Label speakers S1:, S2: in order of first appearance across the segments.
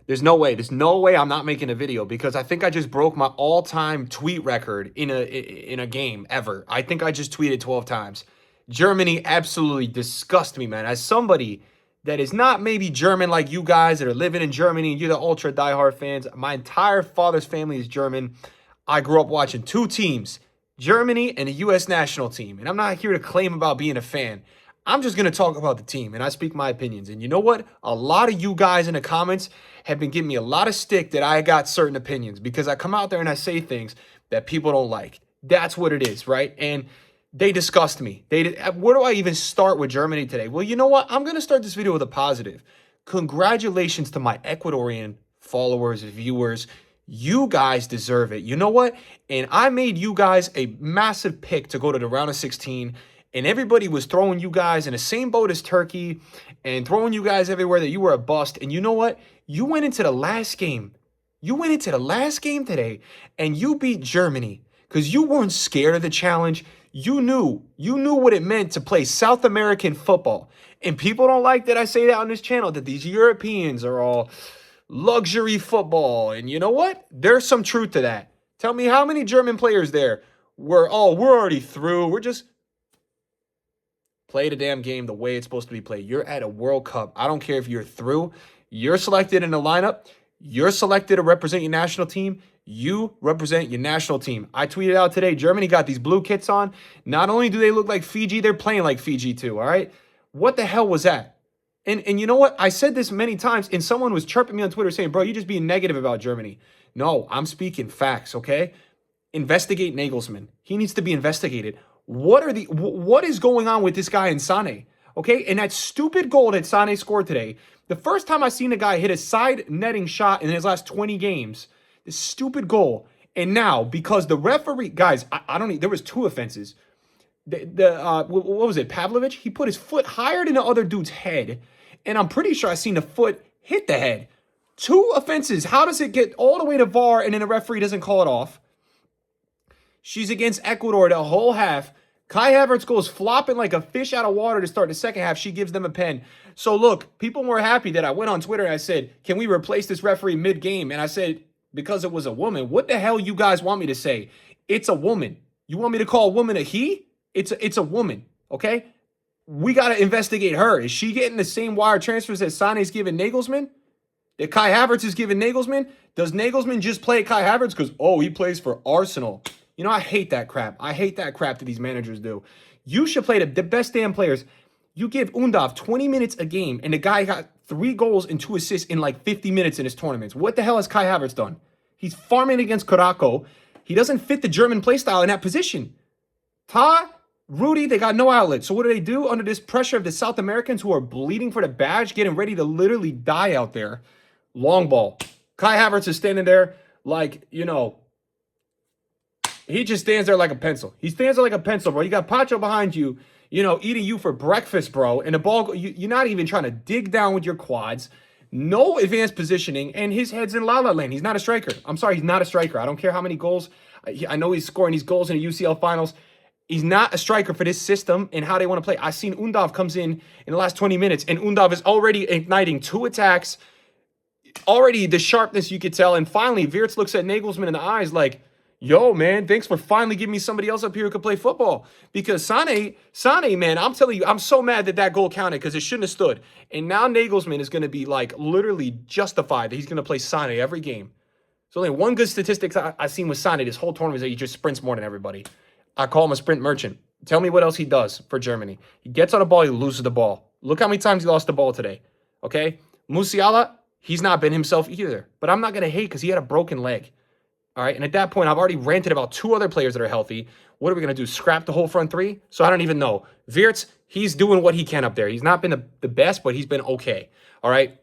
S1: There's no way. There's no way I'm not making a video because I think I just broke my all-time tweet record in a game ever. I think I just tweeted 12 times. Germany absolutely disgusts me, man. As somebody that is not maybe German like you guys that are living in Germany and you're the ultra diehard fans, my entire father's family is German. I grew up watching two teams, Germany and the U.S. national team. And I'm not here to claim about being a fan. I'm just going to talk about the team and I speak my opinions. And you know what? A lot of you guys in the comments have been giving me a lot of stick that I got certain opinions because I come out there and I say things that people don't like. That's what it is, right? And they disgust me. Where do I even start with Germany today? Well, you know what? I'm going to start this video with a positive. Congratulations to my Ecuadorian followers, viewers. You guys deserve it. You know what? And I made you guys a massive pick to go to the round of 16. And everybody was throwing you guys in the same boat as Turkey and throwing you guys everywhere that you were a bust. And you know what? You went into the last game. You went into the last game today and you beat Germany because you weren't scared of the challenge. You knew what it meant to play South American football. And people don't like that I say that on this channel, that these Europeans are all luxury football. And you know what? There's some truth to that. Tell me how many German players there were, oh, we're already through. We're just play the damn game the way it's supposed to be played. You're at a World Cup. I don't care if you're through. You're selected in the lineup. You're selected to represent your national team. You represent your national team. I tweeted out today, Germany got these blue kits on. Not only do they look like Fiji, they're playing like Fiji too, all right? What the hell was that? And you know what? I said this many times, and someone was chirping me on Twitter saying, bro, you're just being negative about Germany. No, I'm speaking facts, okay? Investigate Nagelsmann. He needs to be investigated. What is going on with this guy in Sané? Okay, and that stupid goal that Sané scored today, the first time I seen a guy hit a side netting shot in his last 20 games, this stupid goal. And now, because the referee, guys, I don't need, there was two offenses. What was it, Pavlovich? He put his foot higher than the other dude's head, and I'm pretty sure I seen the foot hit the head. Two offenses. How does it get all the way to VAR and then the referee doesn't call it off? She's against Ecuador the whole half. Kai Havertz goes flopping like a fish out of water to start the second half. She gives them a pen. So look, people were happy that I went on Twitter and I said, can we replace this referee mid-game? And I said, because it was a woman. What the hell you guys want me to say? It's a woman. You want me to call a woman a he? It's a woman, okay? We got to investigate her. Is she getting the same wire transfers that Sané's giving Nagelsmann? That Kai Havertz is giving Nagelsmann? Does Nagelsmann just play Kai Havertz because, oh, he plays for Arsenal? You know, I hate that crap. I hate that crap that these managers do. You should play the best damn players. You give Undav 20 minutes a game, and the guy got 3 goals and 2 assists in like 50 minutes in his tournaments. What the hell has Kai Havertz done? He's farming against Caraco. He doesn't fit the German playstyle in that position. Rudy, they got no outlet. So what do under this pressure of the South Americans who are bleeding for the badge, getting ready to literally die out there? Long ball. Kai Havertz is standing there like, you know, he just stands there like a pencil. He stands there like a pencil, bro. You got Pacho behind you, you know, eating you for breakfast, bro. And the ball, you're not even trying to dig down with your quads. No advanced positioning, and his head's in la-la land. He's not a striker. I'm sorry, he's not a striker. I don't care how many goals. I know he's scoring these goals in the UCL finals. He's not a striker for this system and how they want to play. I've seen Undav comes in the last 20 minutes, and Undav is already igniting 2 attacks. Already the sharpness you could tell. And finally, Wirtz looks at Nagelsmann in the eyes like, yo, man, thanks for finally giving me somebody else up here who can play football. Because Sané, man, I'm telling you, I'm so mad that goal counted because it shouldn't have stood. And now Nagelsmann is going to be, like, literally justified that he's going to play Sané every game. So only one good statistic I've seen with Sané this whole tournament is that he just sprints more than everybody. I call him a sprint merchant. Tell me what else he does for Germany. He gets on the ball, he loses the ball. Look how many times he lost the ball today, okay? Musiala, he's not been himself either. But I'm not going to hate because he had a broken leg. All right, and at that point, I've already ranted about 2 other players that are healthy. What are we going to do, scrap the whole front 3? So I don't even know. Wirtz, he's doing what he can up there. He's not been the best, but he's been okay. All right?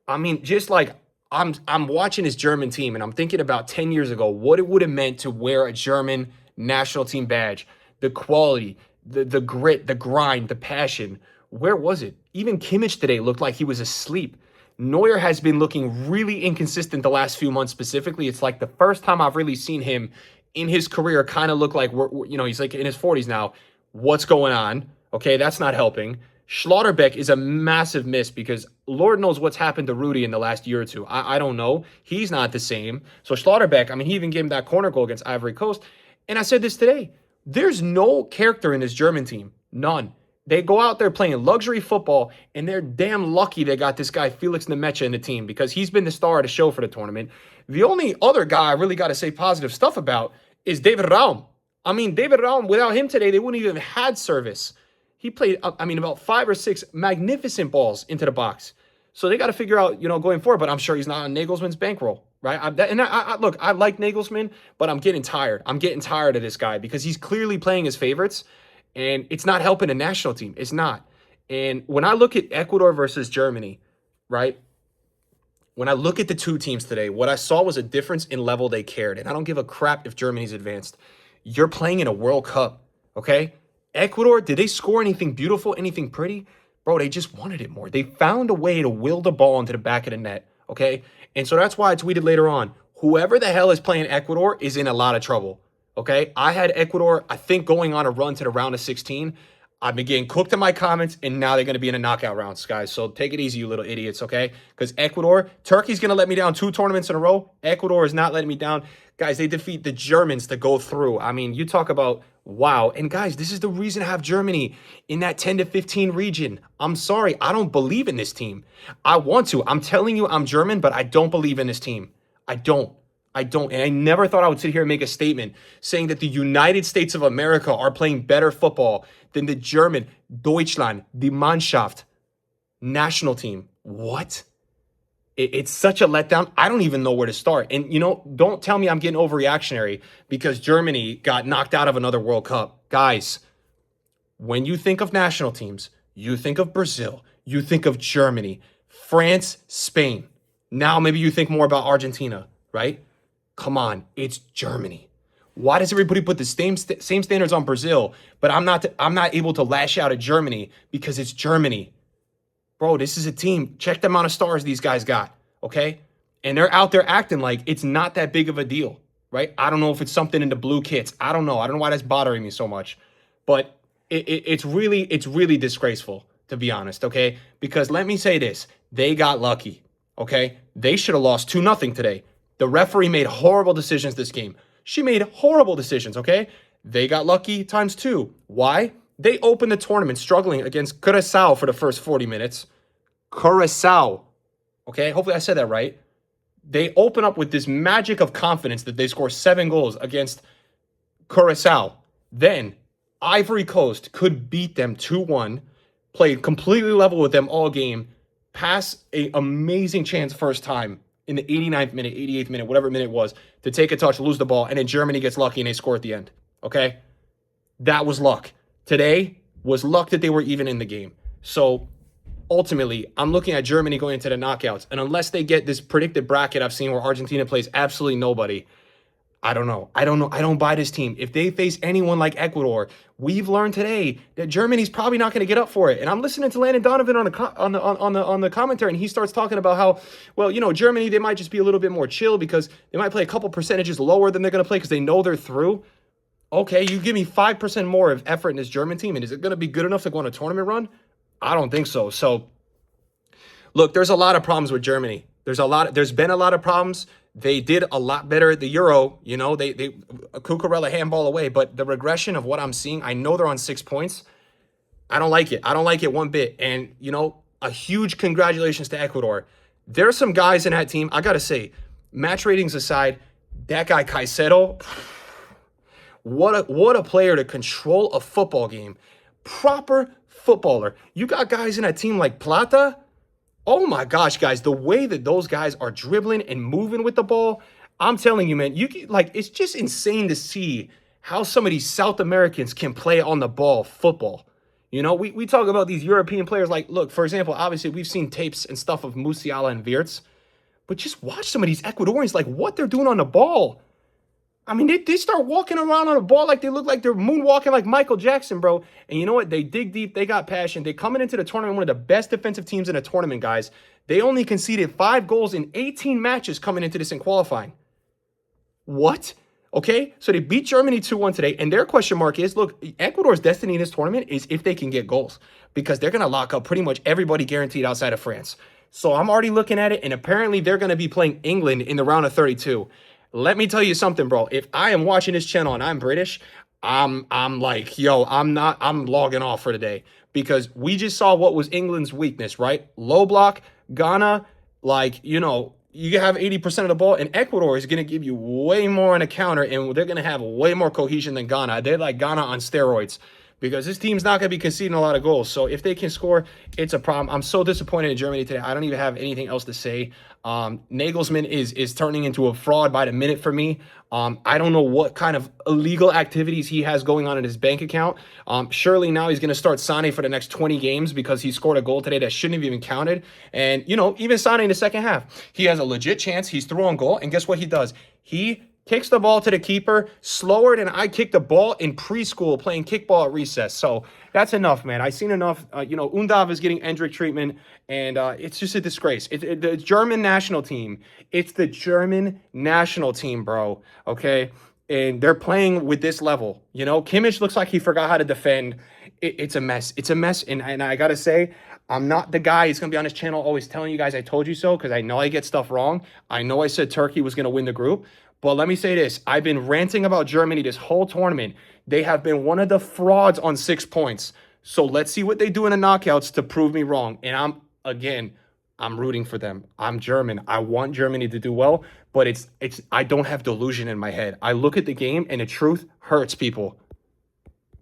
S1: I mean, just like I'm watching this German team, and I'm thinking about 10 years ago, what it would have meant to wear a German national team badge. The quality, the grit, the grind, the passion. Where was it? Even Kimmich today looked like he was asleep. Neuer has been looking really inconsistent the last few months specifically. It's like the first time I've really seen him in his career kind of look like, you know, he's like in his 40s now. What's going on? Okay, that's not helping. Schlotterbeck is a massive miss because Lord knows what's happened to Rudy in the last year or two. I don't know. He's not the same. So Schlotterbeck, I mean, he even gave him that corner goal against Ivory Coast. And I said this today. There's no character in this German team. None. They go out there playing luxury football, and they're damn lucky they got this guy Felix Nemecha in the team because he's been the star of the show for the tournament. The only other guy I really got to say positive stuff about is David Raum. I mean, David Raum, without him today, they wouldn't even have had service. He played, about 5 or 6 magnificent balls into the box. So they got to figure out, going forward. But I'm sure he's not on Nagelsmann's bankroll, right? Look, I like Nagelsmann, but I'm getting tired. I'm getting tired of this guy because he's clearly playing his favorites. And it's not helping the national team. It's not. And when I look at Ecuador versus Germany, right? When I look at the two teams today, what I saw was a difference in level they cared. And I don't give a crap if Germany's advanced. You're playing in a World Cup, okay? Ecuador, did they score anything beautiful, anything pretty? Bro, they just wanted it more. They found a way to will the ball into the back of the net, okay? And so that's why I tweeted later on, whoever the hell is playing Ecuador is in a lot of trouble. Okay, I had Ecuador, I think, going on a run to the round of 16. I've been getting cooked in my comments, and now they're going to be in a knockout rounds, guys. So take it easy, you little idiots, okay? Because Ecuador, Turkey's going to let me down 2 tournaments in a row. Ecuador is not letting me down. Guys, they defeat the Germans to go through. I mean, you talk about, wow. And guys, this is the reason I have Germany in that 10 to 15 region. I'm sorry, I don't believe in this team. I want to. I'm telling you I'm German, but I don't believe in this team. I don't. And I never thought I would sit here and make a statement saying that the United States of America are playing better football than the German Deutschland, die Mannschaft, national team. What? It's such a letdown. I don't even know where to start. And, don't tell me I'm getting overreactionary because Germany got knocked out of another World Cup. Guys, when you think of national teams, you think of Brazil, you think of Germany, France, Spain. Now maybe you think more about Argentina, right? Come on, it's Germany. Why does everybody put the same standards on Brazil, but I'm not able to lash out at Germany because it's Germany? Bro, this is a team. Check the amount of stars these guys got, okay? And they're out there acting like it's not that big of a deal, right? I don't know if it's something in the blue kits. I don't know why that's bothering me so much. But it's really disgraceful, to be honest, okay? Because let me say this. They got lucky, okay? They should have lost 2-0 today. The referee made horrible decisions this game. She made horrible decisions, okay? They got lucky times 2. Why? They opened the tournament struggling against Curaçao for the first 40 minutes. Curaçao, okay? Hopefully I said that right. They open up with this magic of confidence that they score 7 goals against Curaçao. Then Ivory Coast could beat them 2-1, played completely level with them all game, pass an amazing chance first time in the 89th minute, 88th minute, whatever minute it was, to take a touch, lose the ball, and then Germany gets lucky and they score at the end, okay? That was luck. Today was luck that they were even in the game. So ultimately, I'm looking at Germany going into the knockouts, and unless they get this predicted bracket I've seen where Argentina plays absolutely nobody, I don't know. I don't buy this team. If they face anyone like Ecuador, we've learned today that Germany's probably not going to get up for it. And I'm listening to Landon Donovan on the commentary, and he starts talking about how, well, Germany, they might just be a little bit more chill because they might play a couple percentages lower than they're going to play because they know they're through. Okay, you give me 5% more of effort in this German team, and is it going to be good enough to go on a tournament run? I don't think so. So, look, there's a lot of problems with Germany. There's been a lot of problems. They did a lot better at the Euro. They Cucurella handball away. But the regression of what I'm seeing, I know they're on 6 points. I don't like it. I don't like it one bit. And, a huge congratulations to Ecuador. There are some guys in that team, I got to say, match ratings aside, that guy Caicedo, what a player to control a football game. Proper footballer. You got guys in that team like Plata. Oh my gosh, guys, the way that those guys are dribbling and moving with the ball, I'm telling you, man, it's just insane to see how some of these South Americans can play on the ball football. We talk about these European players like, look, for example, obviously we've seen tapes and stuff of Musiala and Wirtz, but just watch some of these Ecuadorians, like what they're doing on the ball. I mean, they start walking around on the ball like they look like they're moonwalking like Michael Jackson, bro. And you know what? They dig deep. They got passion. They coming into the tournament, one of the best defensive teams in the tournament, guys. They only conceded 5 goals in 18 matches coming into this in qualifying. What? Okay, so they beat Germany 2-1 today, and their question mark is, look, Ecuador's destiny in this tournament is if they can get goals, because they're going to lock up pretty much everybody guaranteed outside of France. So I'm already looking at it, and apparently they're going to be playing England in the round of 32. Let me tell you something, bro. If I am watching this channel and I'm British, I'm like, yo, I'm logging off for today because we just saw what was England's weakness, right? Low block, Ghana, like, you have 80% of the ball, and Ecuador is going to give you way more on a counter, and they're going to have way more cohesion than Ghana. They're like Ghana on steroids because this team's not going to be conceding a lot of goals. So if they can score, it's a problem. I'm so disappointed in Germany today. I don't even have anything else to say. Nagelsmann is turning into a fraud by the minute for me. I don't know what kind of illegal activities he has going on in his bank account. Surely now he's going to start Sane for the next 20 games because he scored a goal today that shouldn't have even counted. And, even Sane in the second half, he has a legit chance. He's through on goal. And guess what he does? He kicks the ball to the keeper slower than I kicked the ball in preschool playing kickball at recess. So that's enough, man. I've seen enough. Undav is getting Endrick treatment, and it's just a disgrace. The German national team. It's the German national team, bro. Okay? And they're playing with this level. Kimmich looks like he forgot how to defend. It's a mess. It's a mess. And I got to say, I'm not the guy who's going to be on his channel always telling you guys I told you so because I know I get stuff wrong. I know I said Turkey was going to win the group. But let me say this. I've been ranting about Germany this whole tournament. They have been one of the frauds on 6 points. So let's see what they do in the knockouts to prove me wrong. And I'm rooting for them. I'm German. I want Germany to do well, but I don't have delusion in my head. I look at the game and the truth hurts people.